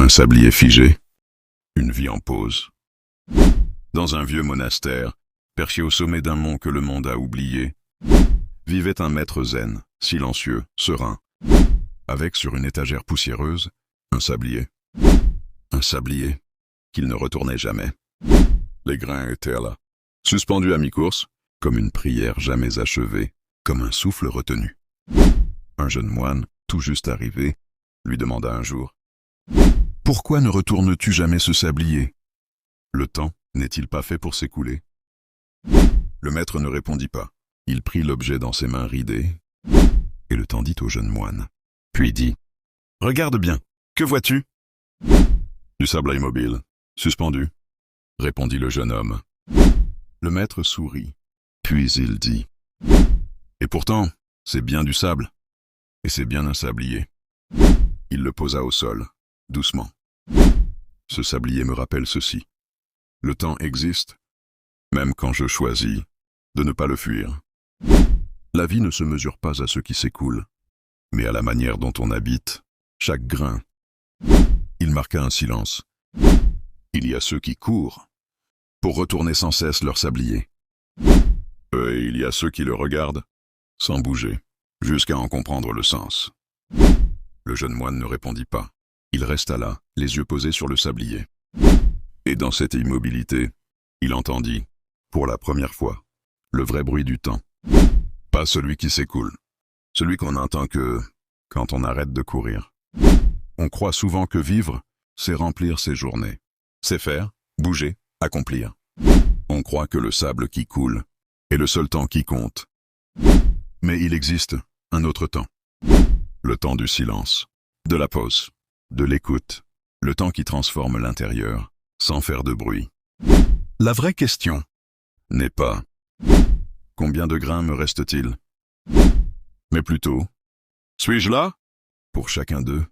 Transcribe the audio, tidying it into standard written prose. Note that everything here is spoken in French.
Un sablier figé. Une vie en pause. Dans un vieux monastère, perché au sommet d'un mont que le monde a oublié, vivait un maître zen, silencieux, serein, avec sur une étagère poussiéreuse, un sablier. Un sablier qu'il ne retournait jamais. Les grains étaient là, suspendus à mi-course, comme une prière jamais achevée, comme un souffle retenu. Un jeune moine, tout juste arrivé, lui demanda un jour « Pourquoi ne retournes-tu jamais ce sablier? Le temps n'est-il pas fait pour s'écouler ?» Le maître ne répondit pas. Il prit l'objet dans ses mains ridées et le tendit au jeune moine. Puis dit « Regarde bien, que vois-tu » ? « Du sable immobile, suspendu, » répondit le jeune homme. Le maître sourit, puis il dit « Et pourtant, c'est bien du sable, et c'est bien un sablier. » Il le posa au sol, doucement. « Ce sablier me rappelle ceci. Le temps existe, même quand je choisis de ne pas le fuir. La vie ne se mesure pas à ce qui s'écoule, mais à la manière dont on habite chaque grain. » Il marqua un silence. Il y a ceux qui courent pour retourner sans cesse leur sablier. Et il y a ceux qui le regardent sans bouger, jusqu'à en comprendre le sens. Le jeune moine ne répondit pas. Il resta là, les yeux posés sur le sablier. Et dans cette immobilité, il entendit, pour la première fois, le vrai bruit du temps. Pas celui qui s'écoule, celui qu'on n'entend que quand on arrête de courir. On croit souvent que vivre, c'est remplir ses journées. C'est faire, bouger, accomplir. On croit que le sable qui coule est le seul temps qui compte. Mais il existe un autre temps. Le temps du silence, de la pause, de l'écoute. Le temps qui transforme l'intérieur, sans faire de bruit. La vraie question n'est pas « Combien de grains me reste-t-il ?» mais plutôt « Suis-je là ?» Pour chacun d'eux,